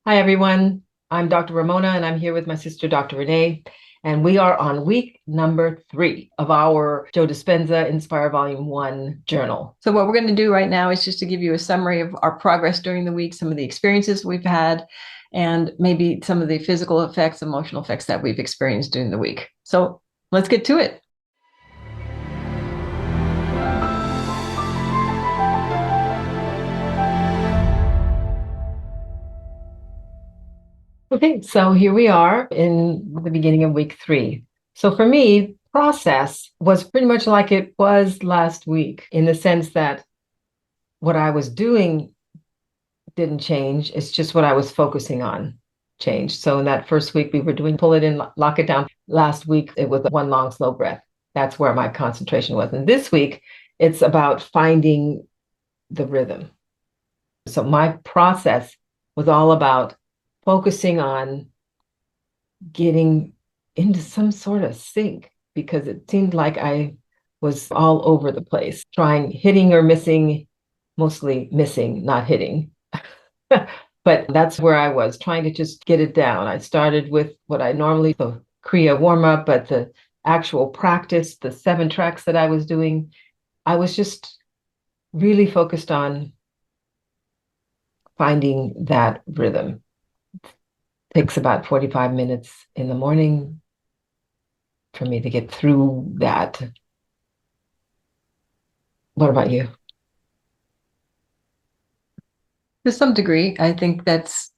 Hi, everyone. I'm Dr. Ramona, and I'm here with my sister, Dr. Renee. And we are on week number 3 of our Joe Dispenza Inspire Vol.1 journal. So what we're going to do right now is just to give you a summary of our progress during the week, some of the experiences we've had, and maybe some of the physical effects, emotional effects that we've experienced during the week. So let's get to it. Okay, so here we are in the beginning of week 3. So for me, process was pretty much like it was last week in the sense that what I was doing didn't change. It's just what I was focusing on changed. So in that first week, we were doing pull it in, lock it down. Last week, it was one long, slow breath. That's where my concentration was. And this week, it's about finding the rhythm. So my process was all about focusing on getting into some sort of sync because it seemed like I was all over the place, trying hitting or missing, mostly missing, not hitting. But that's where I was trying to just get it down. I started with what I normally, the Kriya warm up, but the actual practice, the 7 tracks that I was doing, I was just really focused on finding that rhythm. Takes about 45 minutes in the morning for me to get through that. What about you? To some degree, I think that's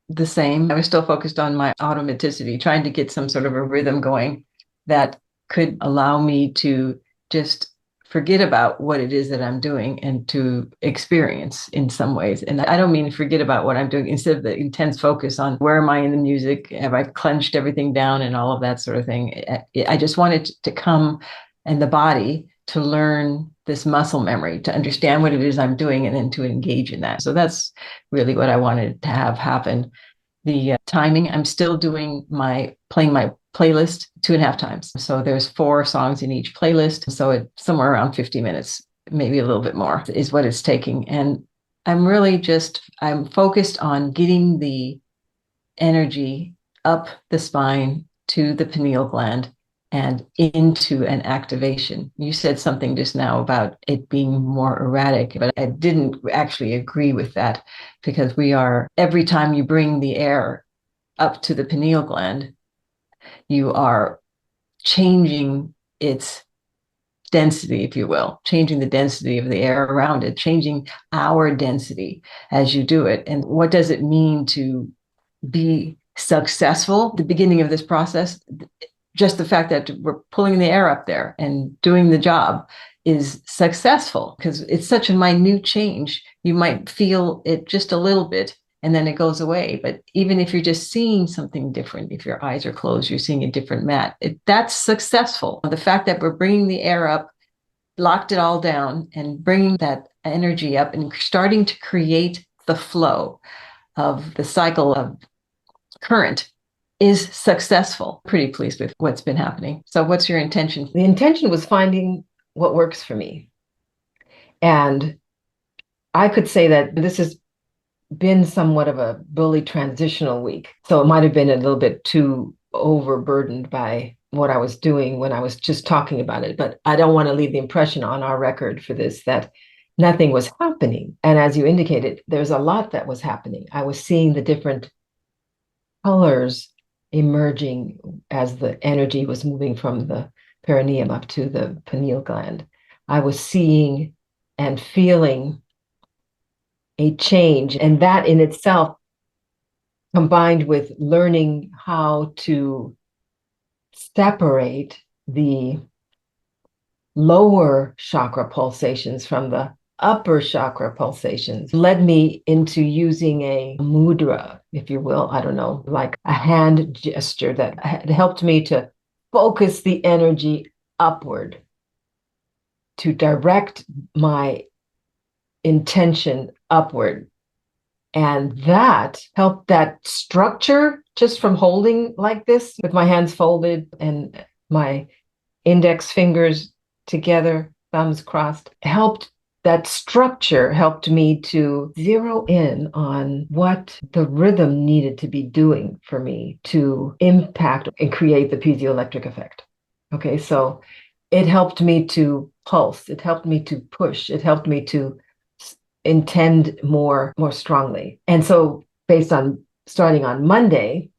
the same. I was still focused on my automaticity, trying to get some sort of a rhythm going that could allow me to just forget about what it is that I'm doing and to experience in some ways. And I don't mean forget about what I'm doing, instead of the intense focus on where am I in the music? Have I clenched everything down and all of that sort of thing? I just wanted to come in the body to learn this muscle memory, to understand what it is I'm doing and then to engage in that. So that's really what I wanted to have happen. The timing, I'm still doing playing my playlist 2.5 times. So there's 4 songs in each playlist. So it's somewhere around 50 minutes, maybe a little bit more is what it's taking. And I'm focused on getting the energy up the spine to the pineal gland and into an activation. You said something just now about it being more erratic, but I didn't actually agree with that, because every time you bring the air up to the pineal gland, you are changing its density, if you will, changing the density of the air around it, changing our density as you do it. And what does it mean to be successful at the beginning of this process? Just the fact that we're pulling the air up there and doing the job is successful, because it's such a minute change. You might feel it just a little bit and then it goes away. But even if you're just seeing something different, if your eyes are closed, you're seeing a different mat, that's successful. The fact that we're bringing the air up, locked it all down, and bringing that energy up and starting to create the flow of the cycle of current is successful. Pretty pleased with what's been happening. So what's your intention? The intention was finding what works for me. And I could say that this has been somewhat of a bully transitional week. So it might have been a little bit too overburdened by what I was doing when I was just talking about it. But I don't want to leave the impression on our record for this that nothing was happening. And as you indicated, there's a lot that was happening. I was seeing the different colors emerging as the energy was moving from the perineum up to the pineal gland. I was seeing and feeling a change, and that in itself, combined with learning how to separate the lower chakra pulsations from the upper chakra pulsations, led me into using a mudra, if you will, I don't know, like a hand gesture that helped me to focus the energy upward, to direct my intention upward. And that helped that structure, just from holding like this with my hands folded and my index fingers together, thumbs crossed, helped that structure helped me to zero in on what the rhythm needed to be doing for me to impact and create the piezoelectric effect. Okay, so it helped me to pulse, it helped me to push, it helped me to intend more strongly. And so based on starting on Monday,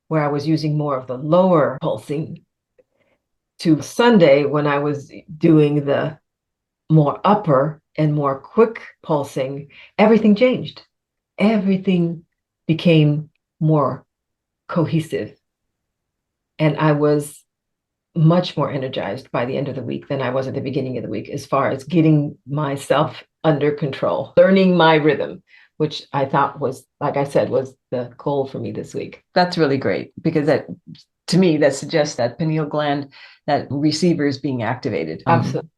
where I was using more of the lower pulsing, to Sunday when I was doing the more upper and more quick pulsing, everything changed. Everything became more cohesive. And I was much more energized by the end of the week than I was at the beginning of the week, as far as getting myself under control, learning my rhythm, which I thought was, like I said, was the goal for me this week. That's really great, because that, to me, that suggests that pineal gland, that receiver is being activated. Absolutely.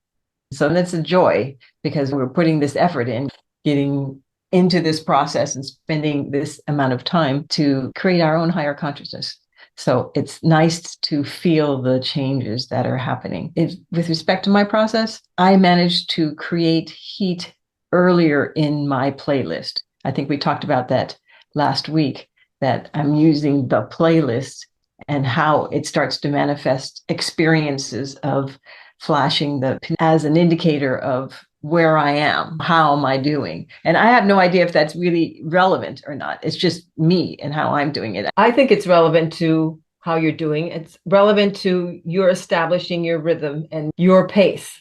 So that's a joy, because we're putting this effort in, getting into this process and spending this amount of time to create our own higher consciousness. So it's nice to feel the changes that are happening. With respect to my process, I managed to create heat earlier in my playlist. I think we talked about that last week, that I'm using the playlist and how it starts to manifest experiences of flashing as an indicator of where I am, how am I doing? And I have no idea if that's really relevant or not. It's just me and how I'm doing it. I think it's relevant to how you're doing. It's relevant to your establishing your rhythm and your pace.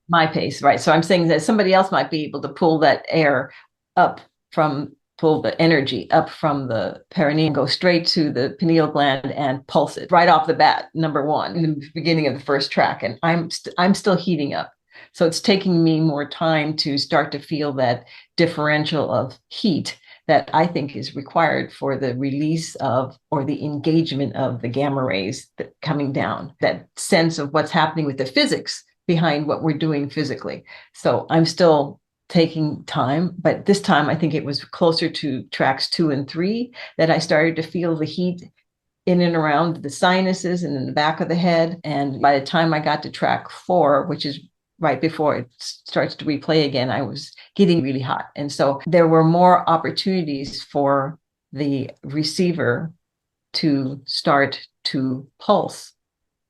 My pace, right? So I'm saying that somebody else might be able to pull that air up pull the energy up from the perineum, go straight to the pineal gland and pulse it right off the bat, number one, in the beginning of the first track. And I'm still heating up. So it's taking me more time to start to feel that differential of heat that I think is required for the release of, or the engagement of, the gamma rays coming down, that sense of what's happening with the physics behind what we're doing physically. So I'm still taking time, but this time I think it was closer to tracks 2 and 3 that I started to feel the heat in and around the sinuses and in the back of the head. And by the time I got to track 4, which is right before it starts to replay again, I was getting really hot. And so there were more opportunities for the receiver to start to pulse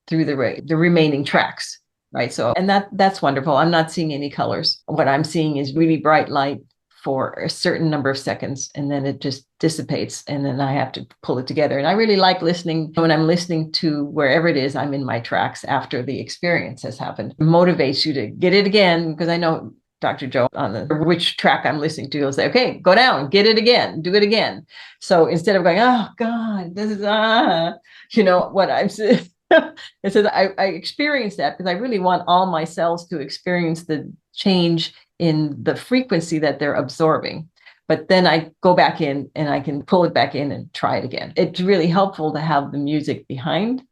through the remaining tracks. Right. So, and that's wonderful. I'm not seeing any colors. What I'm seeing is really bright light for a certain number of seconds, and then it just dissipates, and then I have to pull it together. And I really like listening when I'm listening to wherever it is I'm in my tracks after the experience has happened. It motivates you to get it again, because I know Dr. Joe on which track I'm listening to, he'll say, okay, go down, get it again, do it again. So instead of going, oh God, this is, what I'm saying. It says I experience that because I really want all my cells to experience the change in the frequency that they're absorbing. But then I go back in and I can pull it back in and try it again. It's really helpful to have the music behind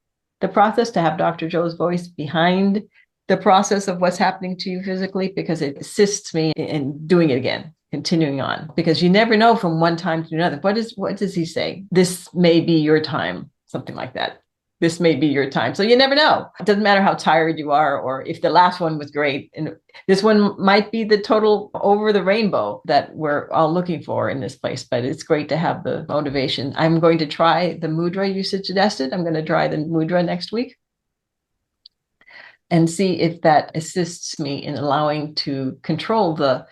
the process, to have Dr. Joe's voice behind the process of what's happening to you physically, because it assists me in doing it again, continuing on, because you never know from one time to another. What does he say? This may be your time, something like that. This may be your time. So you never know. It doesn't matter how tired you are, or if the last one was great. And this one might be the total over the rainbow that we're all looking for in this place. But it's great to have the motivation. I'm going to try the mudra you suggested. I'm going to try the mudra next week and see if that assists me in allowing to control the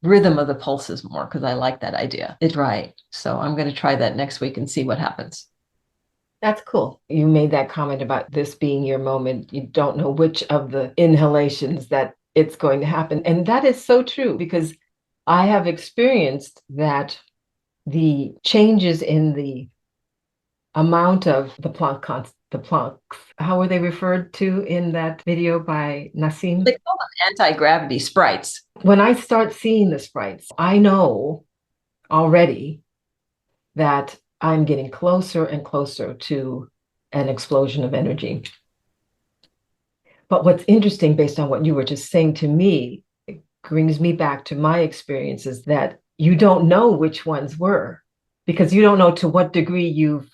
rhythm of the pulses more, because I like that idea. It's right. So I'm going to try that next week and see what happens. That's cool. You made that comment about this being your moment. You don't know which of the inhalations that it's going to happen. And that is so true, because I have experienced that the changes in the amount of the Plancks, how were they referred to in that video by Nassim? They call them anti-gravity sprites. When I start seeing the sprites, I know already that I'm getting closer and closer to an explosion of energy. But what's interesting, based on what you were just saying to me, it brings me back to my experiences, that you don't know which ones were, because you don't know to what degree you've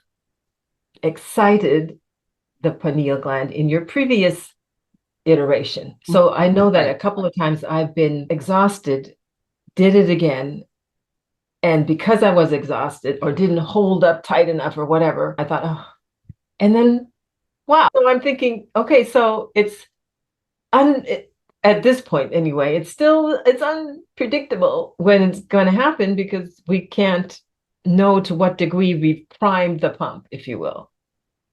excited the pineal gland in your previous iteration. So I know that Right. a couple of times I've been exhausted, did it again. And because I was exhausted or didn't hold up tight enough or whatever, I thought, oh, and then wow. So I'm thinking, okay, so it, at this point anyway, it's unpredictable when it's going to happen because we can't know to what degree we've primed the pump, if you will.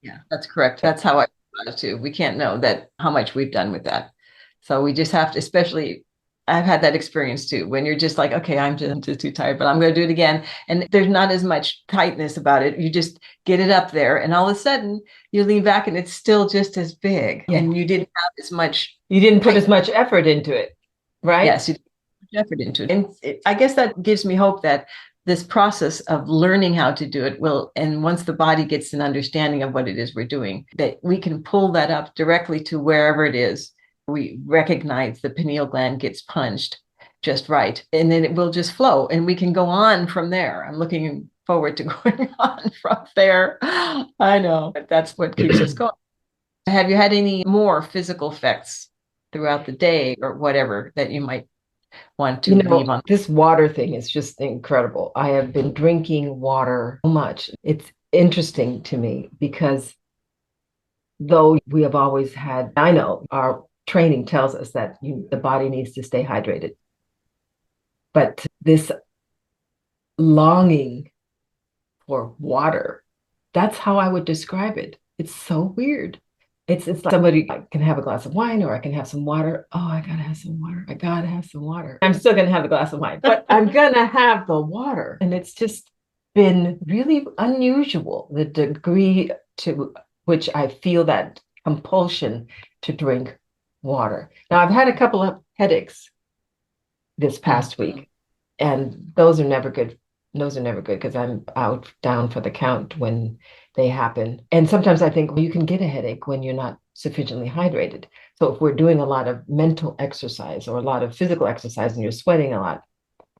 Yeah, that's correct. That's how I feel about it too. We can't know that how much we've done with that. So we just have to, especially I've had that experience too, when you're just like, okay, I'm just too tired, but I'm going to do it again. And there's not as much tightness about it. You just get it up there, and all of a sudden you lean back and it's still just as big. Yeah. And you didn't have as much You didn't put tight. as much effort into it, right? Yes, you didn't put effort into it. And I guess that gives me hope that this process of learning how to do it will, and once the body gets an understanding of what it is we're doing, that we can pull that up directly to wherever it is. We recognize the pineal gland gets punched just right, and then it will just flow, and we can go on from there. I'm looking forward to going on from there. I know that's what keeps us going. Have you had any more physical effects throughout the day or whatever that you might want to leave on? This water thing is just incredible. I have been drinking water so much. It's interesting to me because though we have always had, I know our training tells us that the body needs to stay hydrated. But this longing for water, that's how I would describe it. It's so weird. It's like somebody I can have a glass of wine or I can have some water. Oh, I gotta have some water. I gotta have some water. I'm still gonna have a glass of wine, but I'm gonna have the water. And it's just been really unusual, the degree to which I feel that compulsion to drink water. Now, I've had a couple of headaches this past week, and those are never good. Those are never good because I'm out down for the count when they happen. And sometimes I think, well, you can get a headache when you're not sufficiently hydrated. So if we're doing a lot of mental exercise or a lot of physical exercise and you're sweating a lot,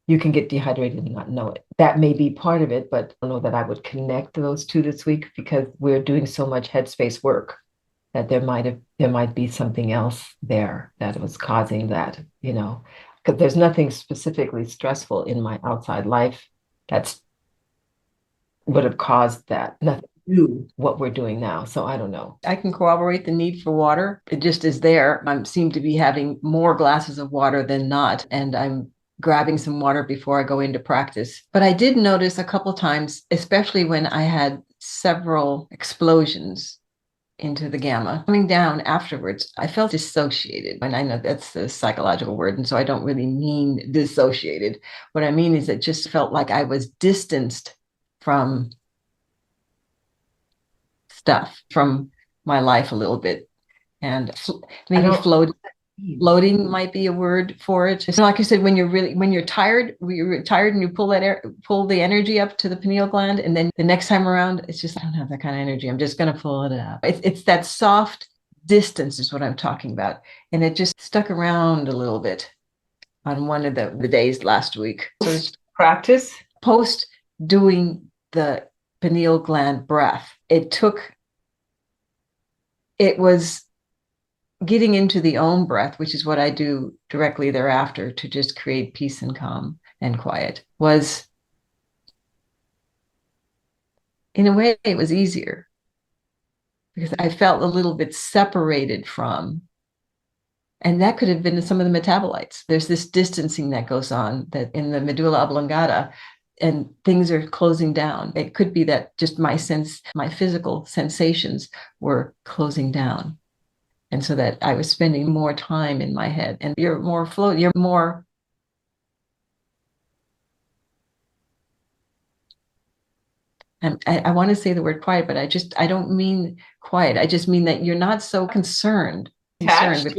you can get dehydrated and not know it. That may be part of it, but I don't know that I would connect those two this week because we're doing so much headspace work that there might be something else there that was causing that, because there's nothing specifically stressful in my outside life that's would have caused that. Nothing to do what we're doing now. So I don't know. I can corroborate the need for water. It just is there. I seem to be having more glasses of water than not, and I'm grabbing some water before I go into practice. But I did notice a couple times, especially when I had several explosions into the gamma. Coming down afterwards, I felt dissociated. And I know that's the psychological word, and so I don't really mean dissociated. What I mean is it just felt like I was distanced from stuff, from my life a little bit. And maybe floating might be a word for it. So like I said, when you're tired and you pull the energy up to the pineal gland, and then the next time around, it's just, I don't have that kind of energy. I'm just going to pull it up. It's that soft distance is what I'm talking about. And it just stuck around a little bit on one of the days last week. So Practice? Post doing the pineal gland breath, it was getting into the Om breath, which is what I do directly thereafter to just create peace and calm and quiet, was, in a way, it was easier because I felt a little bit separated from, and that could have been some of the metabolites. There's this distancing that goes on that in the medulla oblongata, and things are closing down. It could be that just my physical sensations were closing down. And so that I was spending more time in my head, and you're more and I want to say the word quiet, but I don't mean quiet. I just mean that you're not so concerned with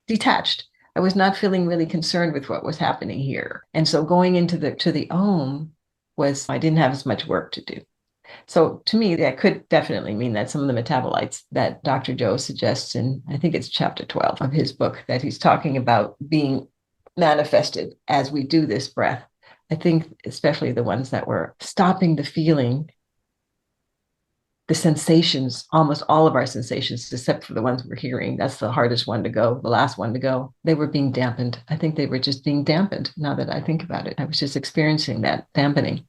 detached. I was not feeling really concerned with what was happening here. And so going into the Om was, I didn't have as much work to do. So to me, that could definitely mean that some of the metabolites that Dr. Joe suggests in, I think it's chapter 12 of his book, that he's talking about being manifested as we do this breath. I think especially the ones that were stopping the feeling the sensations, almost all of our sensations, except for the ones we're hearing, that's the hardest one to go, the last one to go, they were being dampened. I think they were just being dampened. Now that I think about it, I was just experiencing that dampening.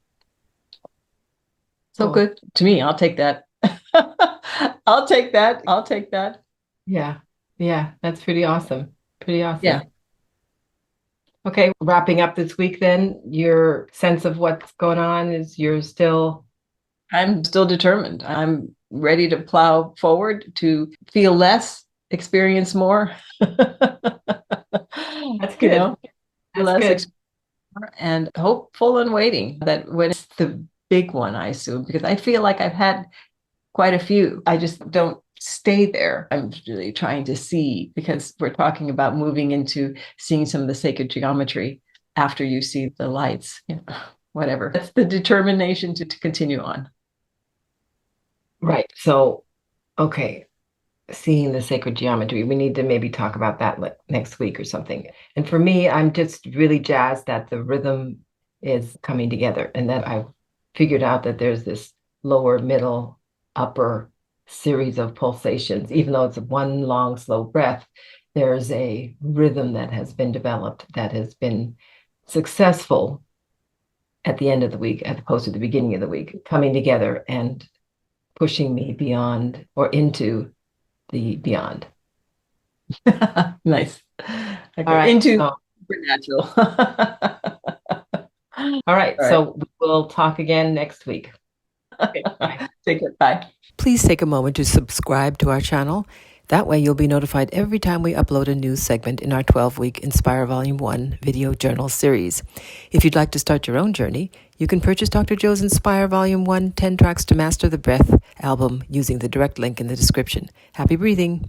So good to me. I'll take that. I'll take that. I'll take that. Yeah. Yeah. That's pretty awesome. Pretty awesome. Yeah. Okay. Wrapping up this week, then, your sense of what's going on is I'm still determined. I'm ready to plow forward, to feel less, experience more. That's good. That's good. And hopeful and waiting that when it's the big one, I assume, because I feel like I've had quite a few. I just don't stay there. I'm really trying to see, because we're talking about moving into seeing some of the sacred geometry after you see the lights. Whatever. That's the determination to continue on. Right. So, okay, seeing the sacred geometry, we need to maybe talk about that next week or something. And for me, I'm just really jazzed that the rhythm is coming together and that I've figured out that there's this lower, middle, upper series of pulsations. Even though it's one long, slow breath, there's a rhythm that has been developed that has been successful at the end of the week, as opposed to the beginning of the week, coming together and pushing me beyond or into the beyond. Nice. Okay. All right. Into supernatural. All right. So we'll talk again next week. Okay. Take it. Bye. Please take a moment to subscribe to our channel. That way you'll be notified every time we upload a new segment in our 12-week Inspire Volume 1 video journal series. If you'd like to start your own journey, you can purchase Dr. Joe's Inspire Volume 1 10 Tracks to Master the Breath album using the direct link in the description. Happy breathing!